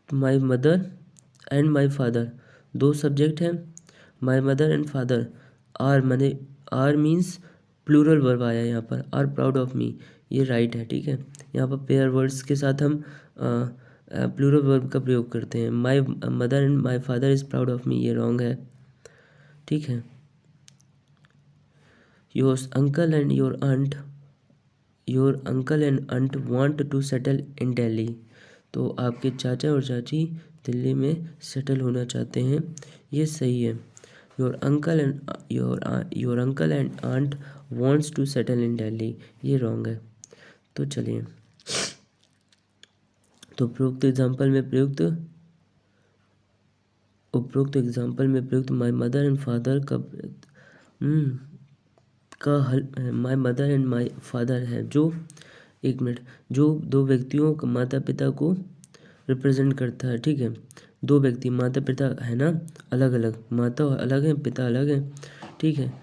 my mother and my father दो सब्जेक्ट हैं। My mother and father are माने आर मीन्स प्लूरल वर्ब आया यहाँ पर, are proud of me, ये right है। ठीक है, यहाँ पर पेयर वर्ड्स के साथ हम प्लूरल वर्ब का प्रयोग करते हैं। My mother and my father is proud of me, ये रॉन्ग है। ठीक है, your uncle and your uncle and aunt want to settle in Delhi. तो आपके चाचा और चाची दिल्ली में सेटल होना चाहते हैं, ये सही है। Your uncle and aunt wants to settle in Delhi, ये रॉन्ग है। तो चलिए, तो उपरोक्त एग्जाम्पल में प्रयुक्त माई मदर एंड फादर का हल माई मदर एंड माई फादर है, जो एक मिनट, जो दो व्यक्तियों का माता पिता को रिप्रेजेंट करता है। ठीक है, दो व्यक्ति माता पिता है ना, अलग अलग, माता अलग है पिता अलग है। ठीक है,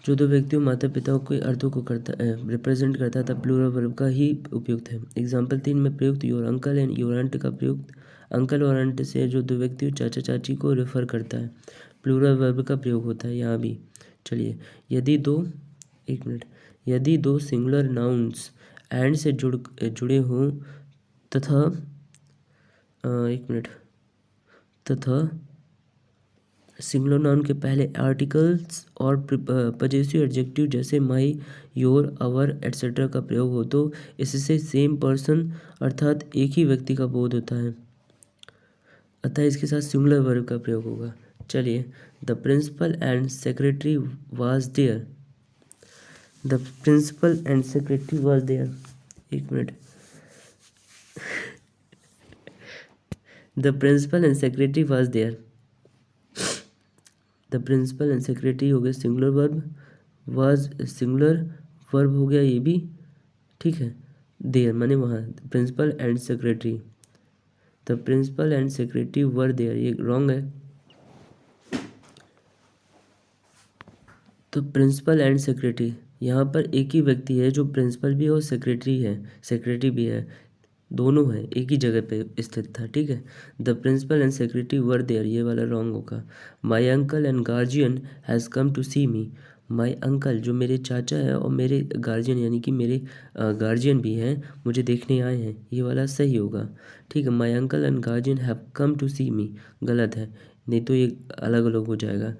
जो दो व्यक्तियों माता पिता के अर्थों को रिप्रेजेंट करता है तब प्लूरल वर्ब का ही उपयुक्त है। एग्जाम्पल 3 में प्रयुक्त your uncle and your aunt का प्रयुक्त अंकल और आंट से जो दो व्यक्ति चाचा चाची को रेफर करता है, प्लूरल वर्ब का प्रयोग होता है यहाँ भी। चलिए, यदि दो सिंगुलर नाउन्स एंड से जुड़े हों तथा सिंगुलर नाउन के पहले आर्टिकल्स और पजेसिव एडजेक्टिव जैसे माई, योर, आवर एटसेट्रा का प्रयोग हो तो इससे सेम पर्सन अर्थात एक ही व्यक्ति का बोध होता है, अतः इसके साथ सिंगुलर वर्ब का प्रयोग होगा। चलिए, the principal and secretary was there. The principal and secretary was there, एक मिनट, the principal and secretary was there. The principal and secretary हो गया singular verb, was singular verb हो गया ये भी। ठीक है, देयर माने वहाँ, principal and secretary, the principal and secretary were there, ये रॉन्ग है। तो प्रिंसिपल एंड सेक्रेटरी, यहाँ पर एक ही व्यक्ति है जो प्रिंसिपल भी है और सेक्रेटरी भी है, दोनों है, एक ही जगह पे स्थित था। ठीक है, the principal and secretary were there, ये वाला रॉन्ग होगा। My uncle and guardian has come to see me. My uncle जो मेरे चाचा है और मेरे गार्जियन यानी कि मेरे गार्जियन भी हैं, मुझे देखने आए हैं, ये वाला सही होगा। ठीक है, my uncle and guardian have come to see me गलत है, नहीं तो ये अलग अलग हो जाएगा।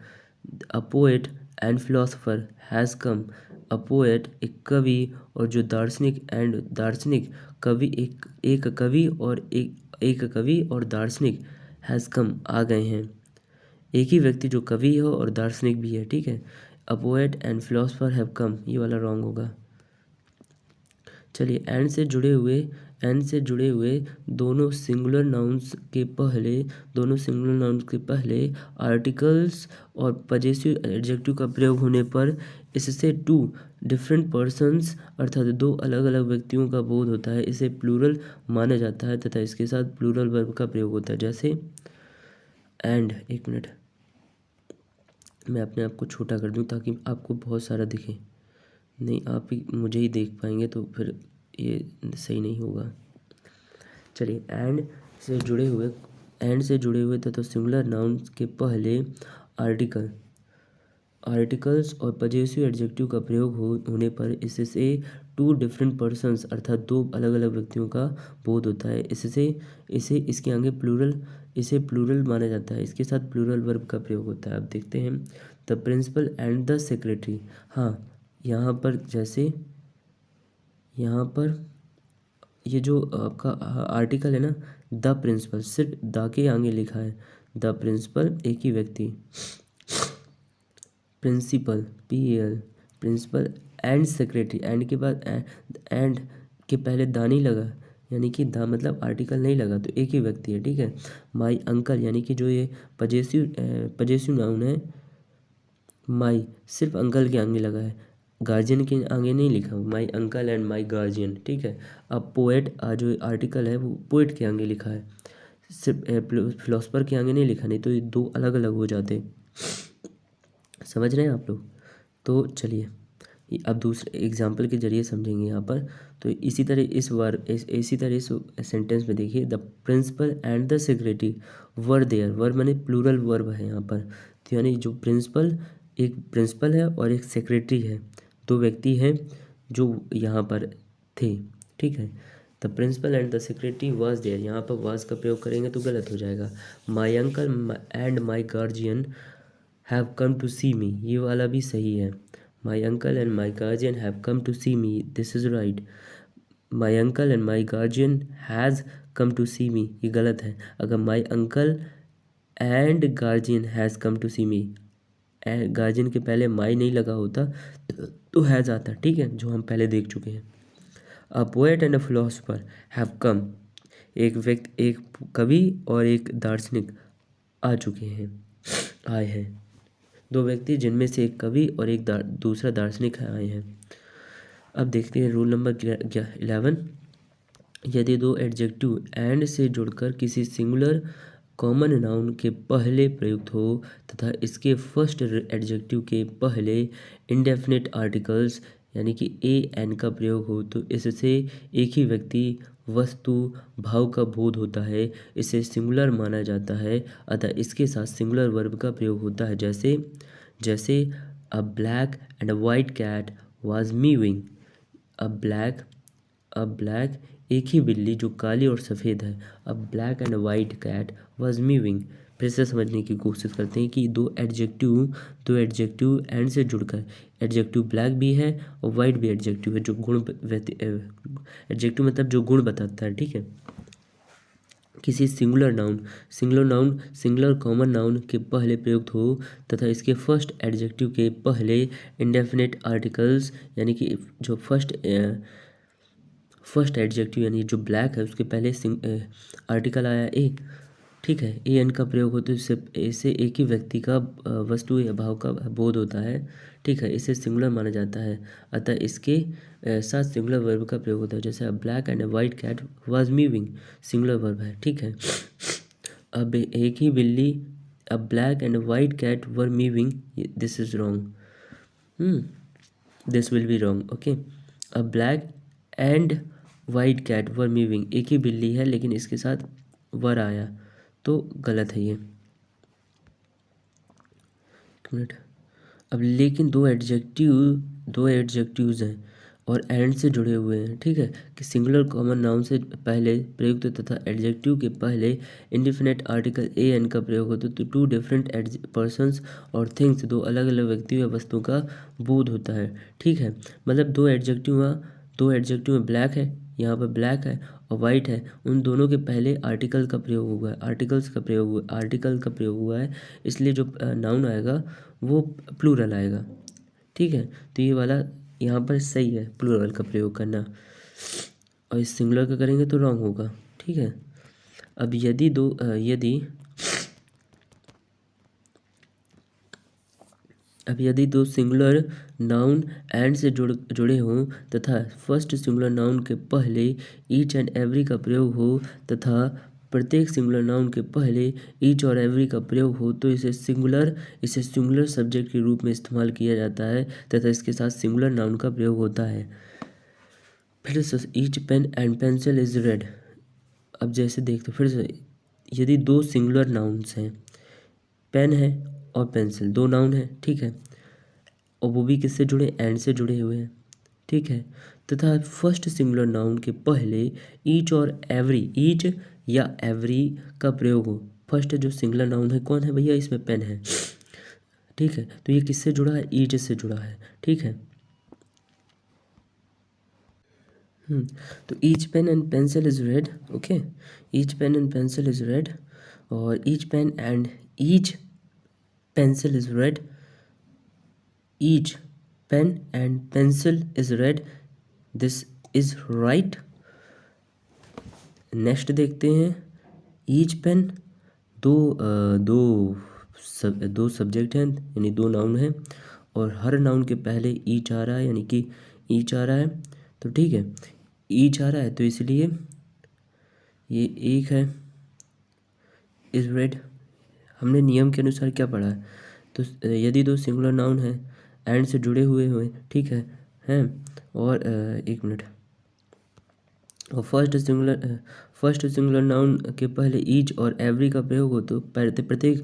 A poet and philosopher has come. A poet एक कवि और जो दार्शनिक कवि, एक कवि और दार्शनिक हैज़ कम आ गए हैं, एक ही व्यक्ति जो कवि हो और दार्शनिक भी है। ठीक है, अ poet and philosopher have come, ये वाला रॉन्ग होगा। चलिए, एंड से जुड़े हुए दोनों सिंगुलर नाउन्स के पहले आर्टिकल्स और पजेसिव एडजेक्टिव का प्रयोग होने पर इससे टू डिफरेंट पर्सन्स अर्थात दो अलग अलग व्यक्तियों का बोध होता है, इसे प्लूरल माना जाता है तथा इसके साथ प्लूरल वर्ब का प्रयोग होता है। जैसे एंड, एक मिनट, मैं अपने आप को छोटा कर दूं ताकि आपको बहुत सारा दिखे, नहीं आप ही मुझे ही देख पाएंगे तो फिर ये सही नहीं होगा। चलिए, एंड से जुड़े हुए तथा सिंगुलर नाउन्स के पहले आर्टिकल्स और पजेसिव एडजेक्टिव का प्रयोग होने पर इससे टू डिफरेंट पर्सन्स अर्थात दो अलग अलग व्यक्तियों का बोध होता है, इसके आगे प्लूरल माना जाता है, इसके साथ प्लूरल वर्ब का प्रयोग होता है। अब देखते हैं, the principal and the secretary. हाँ, यहाँ पर ये जो आपका आर्टिकल है ना, द प्रिंसिपल, सिर्फ द के आगे लिखा है, द प्रिंसिपल एक ही व्यक्ति, principal PAL, principal and secretary, and के बाद एंड के पहले दा नहीं लगा, यानी कि दा मतलब आर्टिकल नहीं लगा तो एक ही व्यक्ति है। ठीक है, माई अंकल यानी कि जो ये पजेसिव नाउन है, माई सिर्फ अंकल के आगे लगा है, गार्जियन के आगे नहीं लिखा, माई अंकल एंड माई गार्जियन। ठीक है, अब पोएट जो आर्टिकल है वो पोएट के आगे लिखा है, सिर्फ फिलोसफर के आगे नहीं लिखा, नहीं तो ये दो अलग अलग हो जाते। समझ रहे हैं आप लोग? तो चलिए अब दूसरे एग्जाम्पल के जरिए समझेंगे यहाँ पर। तो इसी तरह इसी तरह इस सेंटेंस में देखिए, the principal and the secretary were there. Were माने प्लूरल वर्ब है यहाँ पर। तो यानी जो प्रिंसिपल, एक प्रिंसिपल है और एक सेक्रेटरी है, दो व्यक्ति हैं जो यहाँ पर थे। ठीक है, the principal and the secretary was there. यहाँ पर वाज का प्रयोग करेंगे तो गलत हो जाएगा। My uncle and my guardian have come to see me, ये वाला भी सही है। My uncle and my guardian have come to see me, this is right. My uncle and my guardian has come to see me, ये गलत है। अगर my uncle and guardian has come to see me, guardian के पहले माई नहीं लगा होता तो हैज़ आता, ठीक है, जो हम पहले देख चुके हैं। अ poet and a philosopher have come, एक कवि और एक दार्शनिक आ चुके हैं, आए हैं। दो व्यक्ति जिनमें से एक कवि और एक दूसरा दार्शनिक आए हैं। अब देखते हैं रूल नंबर 11। यदि दो एडजेक्टिव एंड से जुड़कर किसी सिंगुलर कॉमन नाउन के पहले प्रयुक्त हो तथा इसके फर्स्ट एडजेक्टिव के पहले इंडेफिनिट आर्टिकल्स यानी कि ए एन का प्रयोग हो तो इससे एक ही व्यक्ति, वस्तु, भाव का बोध होता है, इसे सिंगुलर माना जाता है। अतः इसके साथ सिंगुलर वर्ब का प्रयोग होता है, जैसे जैसे a black and a white cat was mewing. A black एक ही बिल्ली जो काली और सफ़ेद है। A black and white cat was mewing. फिर से समझने की कोशिश करते हैं कि दो एडजेक्टिव एंड से जुड़कर, एडजेक्टिव ब्लैक भी है और वाइट भी एडजेक्टिव है जो एडजेक्टिव मतलब जो गुण बताता है, ठीक है। किसी सिंगुलर कॉमन नाउन के पहले प्रयुक्त हो तथा इसके फर्स्ट एडजेक्टिव के पहले इंडेफिनिट आर्टिकल्स यानी कि जो फर्स्ट एडजेक्टिव यानी जो ब्लैक है उसके पहले आर्टिकल आया ए, ठीक है, ए एन का प्रयोग हो तो इससे एक ही व्यक्ति का, वस्तु या भाव का बोध होता है, ठीक है, इसे सिंगुलर माना जाता है। अतः इसके साथ सिंगुलर वर्ब का प्रयोग होता है, जैसे a black and a white cat was moving, singular verb है, ठीक है। अब एक ही बिल्ली, a black and white cat were moving, this is wrong, this will be wrong, okay. A black and white cat were moving, एक ही बिल्ली है लेकिन इसके साथ वर आया तो गलत है ये। एक मिनट। अब लेकिन दो एडजेक्टिव्स हैं और एंड से जुड़े हुए हैं, ठीक है, कि सिंगुलर कॉमन नाउन से पहले प्रयुक्त तथा एडजेक्टिव के पहले इंडिफिनिट आर्टिकल ए एन का प्रयोग होता है तो टू डिफरेंट पर्सन्स और थिंग्स, दो अलग अलग व्यक्तियों या वस्तुओं का बोध होता है, ठीक है। मतलब दो एडजेक्टिव में ब्लैक है, यहाँ पर ब्लैक है और वाइट है, उन दोनों के पहले आर्टिकल का प्रयोग हुआ है, आर्टिकल का प्रयोग हुआ है, इसलिए जो नाउन आएगा वो प्लूरल आएगा, ठीक है। तो ये वाला यहाँ पर सही है प्लूरल का प्रयोग करना, और इस सिंगुलर का करेंगे तो रॉन्ग होगा, ठीक है। अब यदि दो सिंगुलर नाउन एंड से जुड़े हों तथा फर्स्ट सिंगुलर नाउन के पहले ईच एंड एवरी का प्रयोग हो तथा प्रत्येक सिंगुलर नाउन के पहले ईच और एवरी का प्रयोग हो तो इसे सिंगुलर सब्जेक्ट के रूप में इस्तेमाल किया जाता है तथा इसके साथ सिंगुलर नाउन का प्रयोग होता है। फिर से each pen and pencil is red. अब जैसे देखते फिर से, यदि दो सिंगुलर नाउन्स हैं, पेन है और पेंसिल, दो नाउन है, ठीक है, और वो भी किससे जुड़े, एंड से जुड़े हुए हैं, ठीक है, तथा फर्स्ट सिंगुलर नाउन के पहले ईच या एवरी का प्रयोग हो। फर्स्ट जो सिंगुलर नाउन है कौन है भैया, इसमें पेन है, ठीक है, तो ये किससे जुड़ा है, ईच से जुड़ा है, ठीक है। तो each pen and pencil is red, okay, each pen and pencil is red, और each pencil is red, each pen and pencil is red, this is right. Next देखते हैं, ईच पेन, दो सब्जेक्ट हैं यानी दो नाउन हैं और हर noun के पहले ईच आ रहा है यानी कि ईच आ रहा है, तो ठीक है, ईच आ रहा है तो इसलिए ये एक है, इज रेड, हमने नियम के अनुसार क्या पढ़ा है, तो यदि दो सिंगुलर नाउन है एंड से जुड़े हुए, ठीक है, हैं, और एक मिनट, और फर्स्ट सिंगुलर नाउन के पहले ईच और एवरी का प्रयोग हो तो प्रत्येक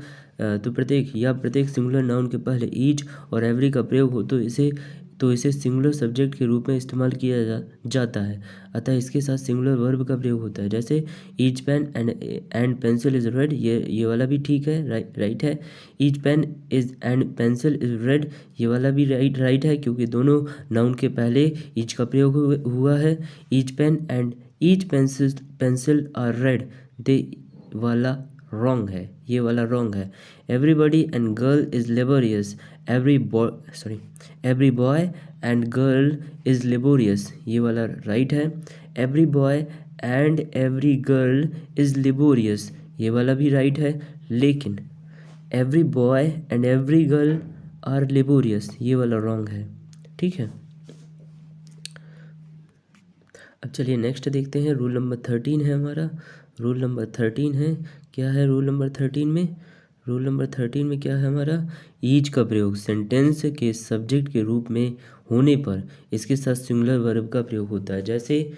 सिंगुलर नाउन के पहले ईच और एवरी का प्रयोग हो तो इसे सिंगुलर सब्जेक्ट के रूप में इस्तेमाल किया जाता है। अतः इसके साथ सिंगुलर वर्ब का प्रयोग होता है। जैसे each pen and pencil is red, ये वाला भी ठीक है, राइट है। Each pen is and pencil is red, ये वाला भी राइट है, क्योंकि दोनों नाउन के पहले ईच का प्रयोग हुआ है। Each pen and each pencil are red, दे वाला रॉन्ग है, ये वाला रॉन्ग है। Everybody and girl is laborious, every boy and girl is laborious, ये वाला राइट है। Every boy and every girl is laborious, ये वाला भी राइट है। लेकिन every boy and every girl are laborious, ये वाला रॉन्ग है, ठीक है। अब चलिए नेक्स्ट देखते हैं, रूल नंबर 13 है हमारा। रूल नंबर 13 है, क्या है रूल नंबर 13 में? रूल नंबर 13 में क्या है हमारा? ईच का प्रयोग सेंटेंस के सब्जेक्ट के रूप में होने पर इसके साथ सिंगुलर वर्ब का प्रयोग होता है। जैसे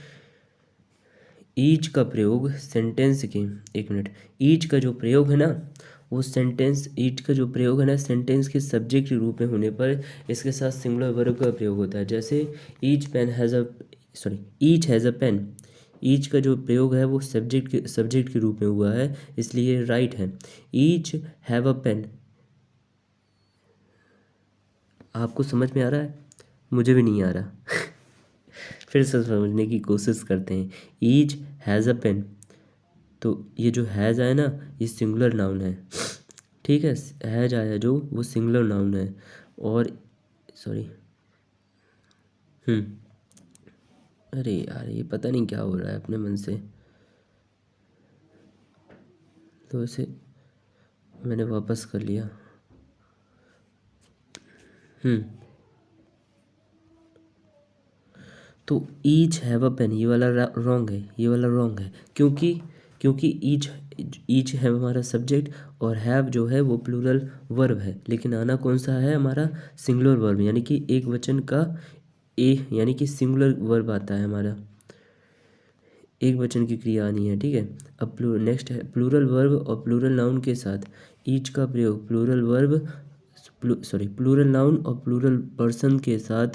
ईच का प्रयोग सेंटेंस के, एक मिनट, ईच का जो प्रयोग है ना, वो ईच का जो प्रयोग है ना सेंटेंस के सब्जेक्ट के रूप में होने पर इसके साथ सिंगुलर वर्ब का प्रयोग होता है। जैसे each has a pen, each का जो प्रयोग है वो सब्जेक्ट के रूप में हुआ है, इसलिए राइट है। ईच हैव अ पेन, आपको समझ में आ रहा है? मुझे भी नहीं आ रहा फिर से समझने की कोशिश करते हैं। ईच हैज़ अ पेन, तो ये जो हैज़ आया ना, ये सिंगुलर नाउन है, ठीक है। हैज़ आया जो, वो सिंगुलर नाउन है। और अरे यार, ये पता नहीं क्या हो रहा है अपने मन से, तो इसे मैंने वापस कर लिया। तो ईच हैव अ पेन, ये वाला रॉन्ग है, ये वाला रॉन्ग है, क्योंकि ईच है हमारा सब्जेक्ट और हैव जो है वो प्लूरल वर्ब है, लेकिन आना कौन सा है हमारा? सिंगुलर वर्ब, यानी कि एक वचन का यानी कि सिंगुलर वर्ब आता है हमारा, एक वचन की क्रिया आनी है, ठीक है। अब नेक्स्ट है प्लूरल वर्ब और प्लूरल नाउन के साथ ईच का प्रयोग प्लूरल नाउन और प्लूरल पर्सन के साथ,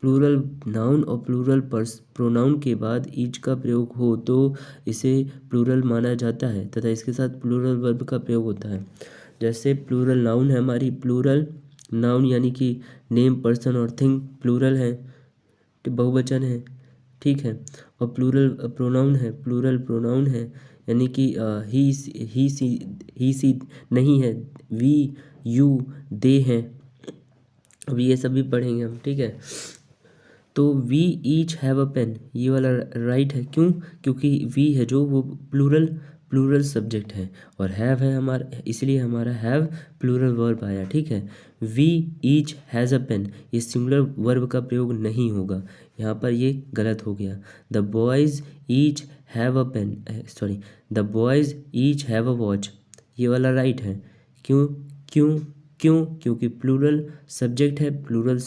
प्लूरल नाउन और प्लूरल प्रोनाउन के बाद ईच का प्रयोग हो तो इसे प्लूरल माना जाता है तथा इसके साथ प्लूरल वर्ब का प्रयोग होता है। जैसे प्लूरल नाउन है हमारी, प्लूरल नाउन यानी कि नेम, पर्सन और थिंग प्लूरल है, बहुवचन है, ठीक है। और प्लूरल प्रोनाउन है यानी कि ही सी नहीं है, वी, यू, दे हैं। अब ये सब भी पढ़ेंगे हम, ठीक है। तो we each have a pen, ये वाला राइट है, क्योंकि वी है जो वो प्लूरल सब्जेक्ट है, और हैव है हमारा, इसलिए हमारा हैव प्लूरल वर्ब आया, ठीक है। We each has a pen, ये सिंगुलर वर्ब का प्रयोग नहीं होगा, यहाँ पर ये गलत हो गया। The boys each have a pen, the boys each have a watch, ये वाला राइट है। क्योंकि प्लूरल सब्जेक्ट है, प्लूरल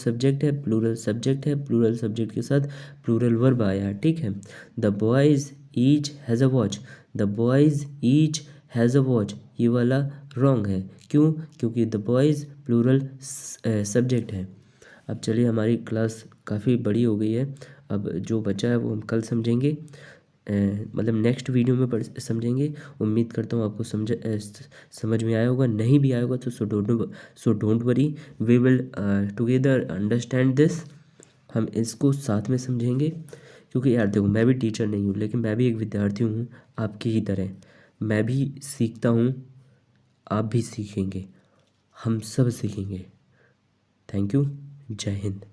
सब्जेक्ट के साथ प्लूरल वर्ब आया, ठीक है। The boys each has a watch, the boys each has a watch, ये वाला रॉन्ग है, क्योंकि द बॉयज़ प्लूरल सब्जेक्ट है। अब चलिए, हमारी क्लास काफ़ी बड़ी हो गई है, अब जो बचा है वो हम कल समझेंगे, मतलब नेक्स्ट वीडियो में समझेंगे। उम्मीद करता हूँ आपको समझ में आया होगा, नहीं भी आया होगा तो so don't worry, we will together understand this, हम इसको साथ में समझेंगे। क्योंकि यार देखो, मैं भी टीचर नहीं हूँ, लेकिन मैं भी एक विद्यार्थी हूँ आपकी ही तरह, मैं भी सीखता हूँ, आप भी सीखेंगे, हम सब सीखेंगे। थैंक यू, जय हिंद।